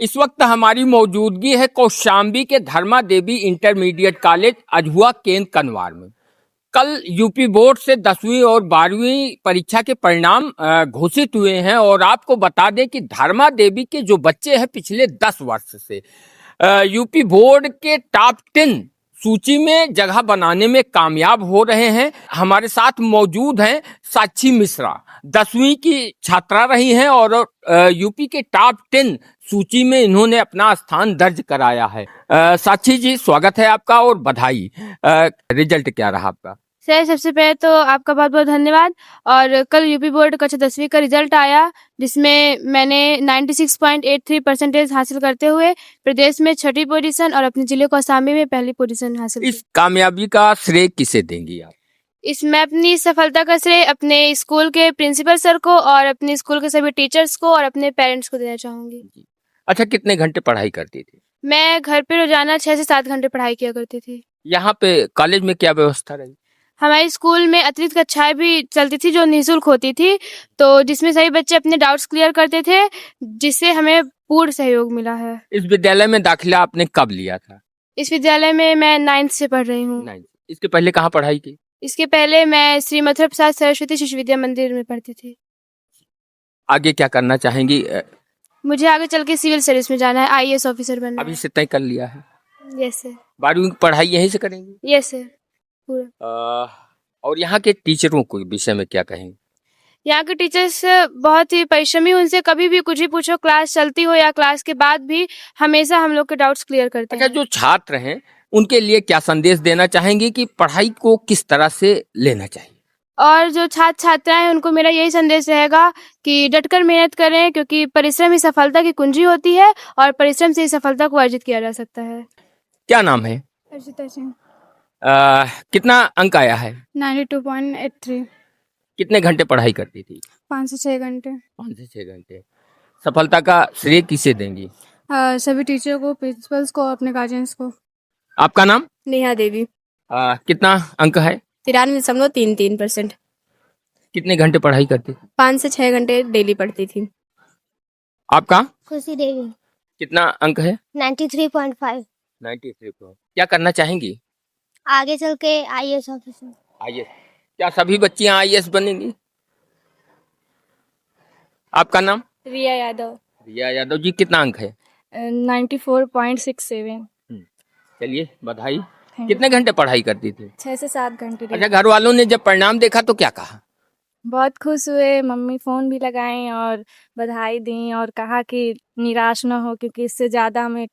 इस वक्त हमारी मौजूदगी है कौशाम्बी के धर्मा देवी इंटरमीडिएट कॉलेज अझुआ केंद्र कनवार में। कल यूपी बोर्ड से 10वीं और 12वीं परीक्षा के परिणाम घोषित हुए हैं और आपको बता दें कि धर्मा देवी के जो बच्चे हैं पिछले 10 वर्ष से यूपी बोर्ड के टॉप 10 सूची में जगह बनाने में कामयाब हो रहे हैं। हमारे साथ मौजूद हैं साक्षी मिश्रा, 10वीं की छात्रा रही हैं और यूपी के टॉप 10 सूची में इन्होंने अपना स्थान दर्ज कराया है। साक्षी जी, स्वागत है आपका और बधाई। रिजल्ट क्या रहा आपका? सर, सबसे पहले तो आपका बहुत बहुत धन्यवाद। और कल यूपी बोर्ड कक्षा 10वीं का रिजल्ट आया, जिसमें मैंने 96.83% हासिल करते हुए प्रदेश में 6ठी पोजीशन और अपने जिले कौशाम्बी में पहली पोजीशन हासिल की। इस कामयाबी का श्रेय किसे देंगी आप? इसमें अपनी सफलता का श्रेय अपने स्कूल के प्रिंसिपल सर को और अपने स्कूल के सभी टीचर्स को और अपने पेरेंट्स को देना चाहूंगी। अच्छा, कितने घंटे पढ़ाई करती थी? मैं घर पे रोजाना 6 से 7 घंटे पढ़ाई किया करती थी। यहाँ पे कॉलेज में क्या व्यवस्था रही? हमारे स्कूल में अतिरिक्त कक्षाएं भी चलती थी जो निःशुल्क होती थी, तो जिसमें सभी बच्चे अपने डाउट्स क्लियर करते थे, जिससे हमें पूर्ण सहयोग मिला है। इस विद्यालय में दाखिला आपने कब लिया था? इस विद्यालय में मैं 9th से पढ़ रही हूँ। 9th। इसके पहले कहाँ पढ़ाई की? इसके पहले मैं श्री मथुरा प्रसाद सरस्वती शिशु विद्या मंदिर में पढ़ती थी। आगे क्या करना चाहेंगी? मुझे आगे चल के सिविल सर्विस में जाना है, IAS ऑफिसर बनना अभी से तय कर लिया है? Yes sir. 12वीं की पढ़ाई यहीं से करेंगी? यस सर, पूरा। और यहाँ के टीचरों के विषय में क्या कहेंगे? यहाँ के टीचर्स बहुत ही परिश्रमी, उनसे कभी भी कुछ भी पूछो, क्लास चलती हो या क्लास के बाद भी हमेशा हम लोग के डाउट्स क्लियर करते हैं। अच्छा, जो छात्र हैं उनके लिए क्या संदेश देना चाहेंगे कि पढ़ाई को किस तरह से लेना चाहिए? और जो छात्र छात्राएं हैं उनको मेरा यही संदेश रहेगा कि डटकर मेहनत करें, क्योंकि परिश्रम ही सफलता की कुंजी होती है और परिश्रम से ही सफलता को अर्जित किया जा सकता है। क्या नाम है? अर्जिता सिंह। कितना अंक आया है? 92.83। कितने घंटे पढ़ाई करती थी? 5 से 6 घंटे। 5 से 6 घंटे। सफलता का श्रेय किसे देंगी? सभी टीचर को, प्रिंसिपल्स को, अपने गार्जियंस को। आपका नाम? नेहा देवी। कितना अंक है? 93.33%। कितने घंटे पढ़ाई करती थी? 5 से 6 घंटे डेली पढ़ती थी। आपका? खुशी देवी। कितना अंक है? 93.5। 93। क्या करना चाहेंगी? आगे चल के IAS ऑफिसर। आईएएस। क्या सभी बच्चियां आईएएस बनेंगी? आपका नाम? रिया यादव। रिया यादव जी, कितना अंक है? 94.67। चलिए, बधाई। कितने घंटे पढ़ाई करती थी? 6 से 7 घंटे। अच्छा, घर वालों ने जब परिणाम देखा तो क्या कहा? बहुत खुश हुए, मम्मी फोन भी लगाई और बधाई दी और कहा कि निराश न हो, क्योंकि इससे ज्यादा हमें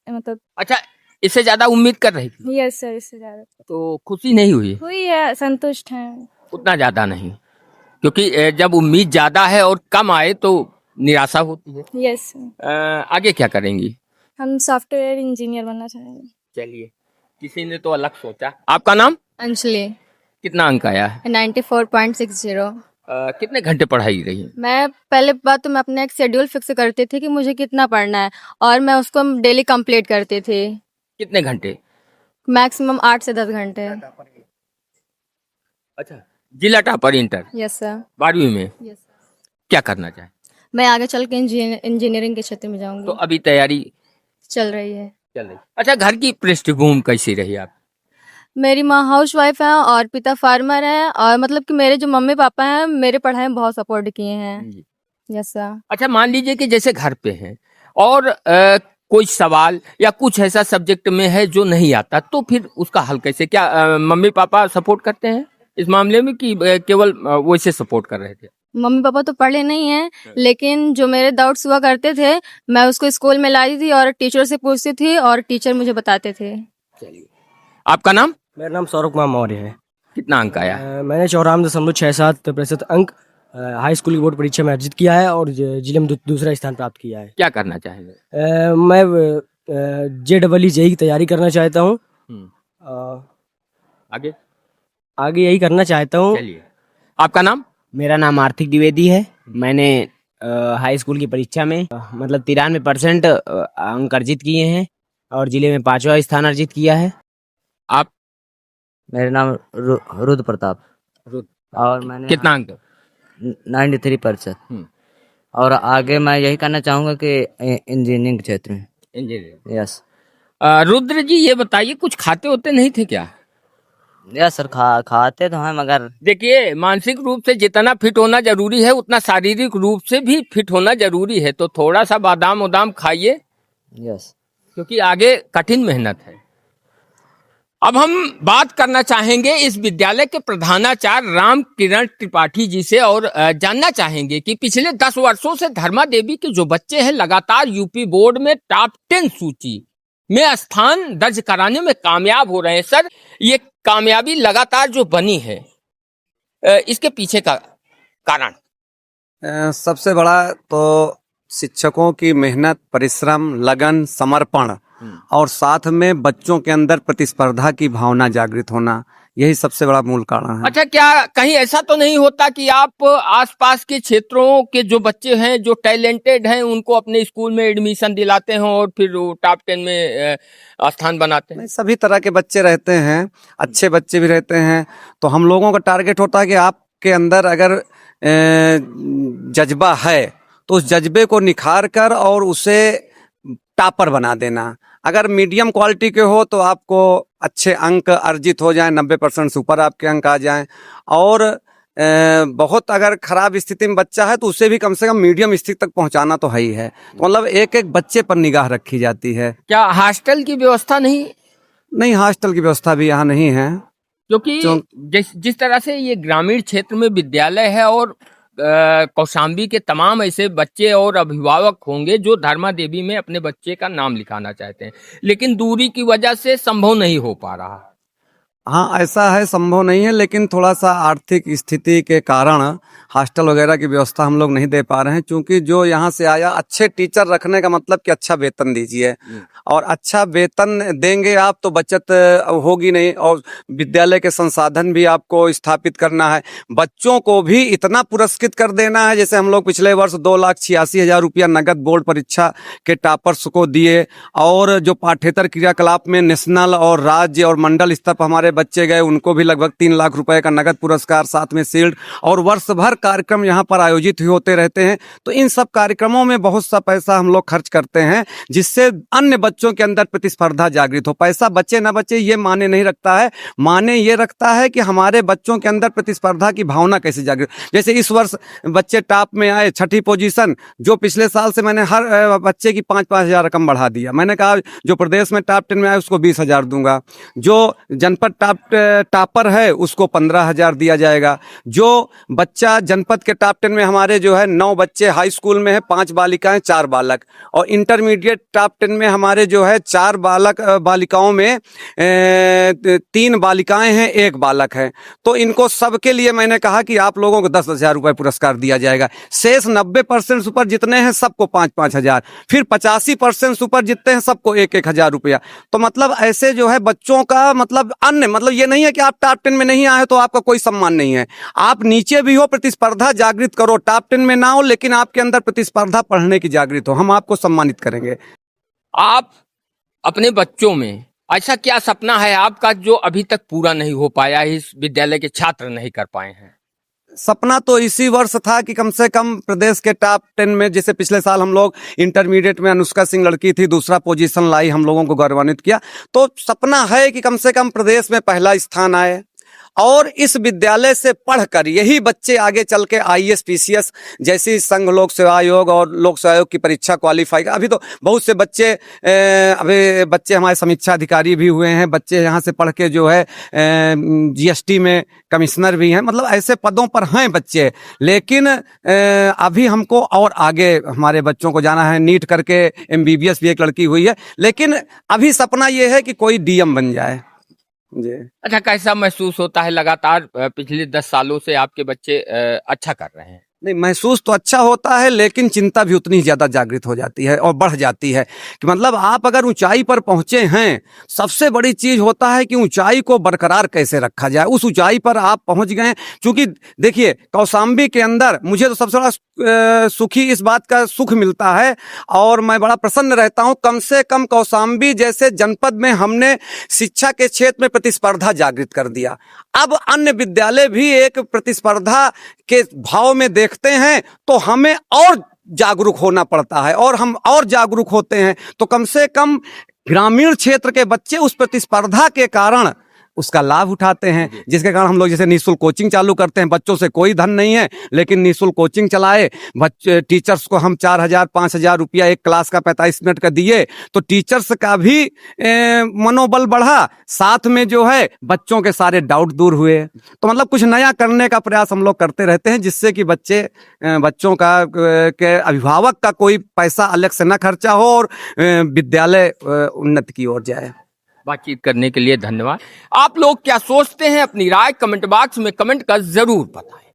मतलब। अच्छा, इससे ज्यादा उम्मीद कर रही थी? यस सर, इससे ज्यादा तो खुशी नहीं हुई? हुई है, संतुष्ट हैं। उतना ज्यादा नहीं, क्योंकि जब उम्मीद ज्यादा है और कम आए तो निराशा होती है। यस। आगे क्या करेंगी? हम सॉफ्टवेयर इंजीनियर बनना चाहेंगे। चलिए, किसी ने तो अलग सोचा। आपका नाम? अंजलि। कितना अंक आया है? 94.60। कितने घंटे पढ़ाई रही? मैं पहले बात तो मैं अपना एक शेड्यूल फिक्स करती थी कि मुझे कितना पढ़ना है, और मैं उसको डेली कंप्लीट करती थी। कितने घंटे? मैक्सिमम 8 से 10 घंटे। अच्छा, जिला टॉपर इंटर। Yes sir. 12वीं में यस। क्या करना चाहे? मैं आगे चल के इंजीनियरिंग के क्षेत्र में जाऊंगी। तो अभी तैयारी चल रही है। चल रही। अच्छा, घर की पृष्ठभूमि कैसी रही आप? मेरी माँ हाउस वाइफ है और पिता फार्मर है, और मतलब कि मेरे जो मम्मी पापा हैं मेरे पढ़ाई में बहुत सपोर्ट किए हैं। जी। Yes sir. अच्छा, मान लीजिए कि जैसे घर पे हैं और कोई सवाल या कुछ ऐसा सब्जेक्ट में है जो नहीं आता, तो फिर उसका हल कैसे? क्या मम्मी पापा सपोर्ट करते हैं इस मामले में कि केवल वैसे सपोर्ट कर रहे थे? मम्मी पापा तो पढ़े नहीं हैं, लेकिन जो मेरे डाउट्स हुआ करते थे मैं उसको स्कूल में लाती थी और टीचर से पूछती थी और टीचर मुझे बताते थे। चलिए, आपका नाम? मेरा नाम सौरभ कुमार मौर्य है। कितना अंक आया? मैंने 94.67% अंक हाई स्कूल की बोर्ड परीक्षा में अर्जित किया है और जिले में दूसरा स्थान प्राप्त किया है। क्या करना चाहेंगे? मैं JEE की तैयारी करना चाहता हूँ। आगे? आगे यही करना चाहता हूँ। चलिए, आपका नाम? मेरा नाम आर्थिक द्विवेदी है। मैंने हाई स्कूल की परीक्षा में मतलब 93% अंक अर्जित किए हैं और जिले में 5वां स्थान अर्जित किया है। आप? मेरा नाम रुद्र प्रताप। रुद्र। और मैंने कितना अंक? 93%। और आगे मैं यही करना चाहूँगा कि इंजीनियरिंग क्षेत्र में। इंजीनियरिंग। यस रुद्र जी ये बताइए, कुछ खाते होते नहीं थे क्या? यस सर, खाते तो हैं मगर देखिए, मानसिक रूप से जितना फिट होना जरूरी है उतना शारीरिक रूप से भी फिट होना जरूरी है, तो थोड़ा सा बादाम उदाम खाइए, यस क्योंकि आगे कठिन मेहनत है। अब हम बात करना चाहेंगे इस विद्यालय के प्रधानाचार्य राम किरण त्रिपाठी जी से और जानना चाहेंगे कि पिछले 10 वर्षों से धर्मा देवी के जो बच्चे हैं लगातार यूपी बोर्ड में टॉप 10 सूची में स्थान दर्ज कराने में कामयाब हो रहे हैं। सर, ये कामयाबी लगातार जो बनी है, इसके पीछे का कारण? सबसे बड़ा तो शिक्षकों की मेहनत, परिश्रम, लगन, समर्पण और साथ में बच्चों के अंदर प्रतिस्पर्धा की भावना जागृत होना, यही सबसे बड़ा मूल कारण है। अच्छा, क्या कहीं ऐसा तो नहीं होता कि आप आसपास के क्षेत्रों के जो बच्चे हैं, जो टैलेंटेड हैं, उनको अपने स्कूल में एडमिशन दिलाते हैं और फिर वो टॉप 10 में स्थान बनाते हैं? नहीं, सभी तरह के बच्चे रहते हैं, अच्छे बच्चे भी रहते हैं। तो हम लोगों का टारगेट होता है कि आपके अंदर अगर जज्बा है तो उस जज्बे को निखार कर और उसे टॉपर बना देना। अगर मीडियम क्वालिटी के हो तो आपको अच्छे अंक अर्जित हो जाएं, 90% से ऊपर आपके अंक आ जाएं, और बहुत अगर खराब स्थिति में बच्चा है तो उसे भी कम से कम मीडियम स्थिति तक पहुंचाना तो है ही है। तो मतलब एक एक बच्चे पर निगाह रखी जाती है। क्या हॉस्टल की व्यवस्था नहीं? नहीं, हॉस्टल की व्यवस्था भी यहाँ नहीं है, क्योंकि जिस तरह से ये ग्रामीण क्षेत्र में विद्यालय है और कौशाम्बी के तमाम ऐसे बच्चे और अभिभावक होंगे जो धर्मा देवी में अपने बच्चे का नाम लिखाना चाहते हैं, लेकिन दूरी की वजह से संभव नहीं हो पा रहा। हाँ, ऐसा है, संभव नहीं है, लेकिन थोड़ा सा आर्थिक स्थिति के कारण हॉस्टल वगैरह की व्यवस्था हम लोग नहीं दे पा रहे हैं। क्योंकि जो यहाँ से आया, अच्छे टीचर रखने का मतलब कि अच्छा वेतन दीजिए, और अच्छा वेतन देंगे आप तो बचत होगी नहीं, और विद्यालय के संसाधन भी आपको स्थापित करना है। बच्चों को भी इतना पुरस्कृत कर देना है, जैसे हम लोग पिछले वर्ष 2,86,000 रुपया नगद बोर्ड परीक्षा के टॉपर्स को दिए, और जो पाठ्येतर क्रियाकलाप में नेशनल और राज्य और मंडल स्तर पर हमारे बच्चे गए, उनको भी लगभग 3 लाख रुपए का नगद पुरस्कार, साथ में शील्ड, और वर्ष भर कार्यक्रम यहाँ पर आयोजित होते रहते हैं। तो इन सब कार्यक्रमों में बहुत सा पैसा हम लोग खर्च करते हैं, जिससे अन्य बच्चों के अंदर प्रतिस्पर्धा जागृत हो। पैसा बचे ना बचे ये माने नहीं रखता है, माने ये रखता है कि हमारे बच्चों के अंदर प्रतिस्पर्धा की भावना कैसे जागृत। जैसे इस वर्ष बच्चे टॉप में आए, 6ठी पोजीशन, जो पिछले साल से मैंने हर बच्चे की 5-5 हजार रकम बढ़ा दिया। मैंने कहा जो प्रदेश में टॉप 10 में आए उसको 20,000 दूंगा, जो जनपद टॉपर है उसको 15,000 दिया जाएगा। जो बच्चा जनपद के टॉप 10 में हमारे जो है 9 बच्चे हाई स्कूल में है, 5 बालिकाएं 4 बालक, और इंटरमीडिएट टॉप 10 में हमारे जो है 4 बालिकाओं में 3 बालिकाएं हैं, 1 बालक है। तो इनको सबके लिए मैंने कहा कि आप लोगों को 10,000 रुपए पुरस्कार दिया जाएगा। शेष 90% ऊपर जितने हैं सबको 5-5 हजार, फिर 85% ऊपर जितने हैं सबको 1-1 हजार रुपया। तो मतलब ऐसे जो है बच्चों का मतलब अन्य मतलब ये नहीं है कि आप टॉप 10 में नहीं आए तो आपका कोई सम्मान नहीं है। आप नीचे भी हो, प्रतिस्पर्धा जागृत करो, टॉप 10 में ना हो लेकिन आपके अंदर प्रतिस्पर्धा पढ़ने की जागृत हो, हम आपको सम्मानित करेंगे। आप अपने बच्चों में ऐसा क्या सपना है आपका जो अभी तक पूरा नहीं हो पाया, इस विद्यालय के छात्र नहीं कर पाए हैं? सपना तो इसी वर्ष था कि कम से कम प्रदेश के टॉप 10 में, जैसे पिछले साल हम लोग इंटरमीडिएट में अनुष्का सिंह लड़की थी, 2रा पोजीशन लाई, हम लोगों को गौरवान्वित किया। तो सपना है कि कम से कम प्रदेश में पहला स्थान आए, और इस विद्यालय से पढ़कर यही बच्चे आगे चल के IAS PCS जैसी संघ लोक सेवा आयोग और लोक सेवा आयोग की परीक्षा क्वालिफाई कर। अभी तो बहुत से बच्चे अभी बच्चे हमारे समीक्षा अधिकारी भी हुए हैं, बच्चे यहाँ से पढ़ के जो है GST में कमिश्नर भी हैं, मतलब ऐसे पदों पर हैं बच्चे। लेकिन अभी हमको और आगे हमारे बच्चों को जाना है, नीट करके MBBS भी एक लड़की हुई है, लेकिन अभी सपना ये है कि कोई DM बन जाए जी। अच्छा, कैसा महसूस होता है लगातार पिछले 10 सालों से आपके बच्चे अच्छा कर रहे हैं? नहीं, महसूस तो अच्छा होता है, लेकिन चिंता भी उतनी ज्यादा जागृत हो जाती है और बढ़ जाती है कि मतलब आप अगर ऊंचाई पर पहुंचे हैं, सबसे बड़ी चीज होता है कि ऊंचाई को बरकरार कैसे रखा जाए। उस ऊंचाई पर आप पहुंच गए। क्योंकि देखिए, कौशाम्बी के अंदर मुझे तो सबसे बड़ा सुखी इस बात का सुख मिलता है और मैं बड़ा प्रसन्न रहता हूं, कम से कम कौशाम्बी जैसे जनपद में हमने शिक्षा के क्षेत्र में प्रतिस्पर्धा जागृत कर दिया। अब अन्य विद्यालय भी एक प्रतिस्पर्धा के भाव में देखते हैं तो हमें और जागरूक होना पड़ता है और हम और जागरूक होते हैं तो कम से कम ग्रामीण क्षेत्र के बच्चे उस प्रतिस्पर्धा के कारण उसका लाभ उठाते हैं, जिसके कारण हम लोग जैसे निःशुल्क कोचिंग चालू करते हैं। बच्चों से कोई धन नहीं है लेकिन निःशुल्क कोचिंग चलाए, बच्चे टीचर्स को हम 4,000-5,000 रुपया एक क्लास का 45 मिनट का दिए तो टीचर्स का भी मनोबल बढ़ा, साथ में जो है बच्चों के सारे डाउट दूर हुए। तो मतलब कुछ नया करने का प्रयास हम लोग करते रहते हैं जिससे कि बच्चों का के अभिभावक का कोई पैसा अलग से न खर्चा हो और विद्यालय उन्नति की ओर जाए। बातचीत करने के लिए धन्यवाद। आप लोग क्या सोचते हैं अपनी राय कमेंट बॉक्स में कमेंट कर जरूर बताएं।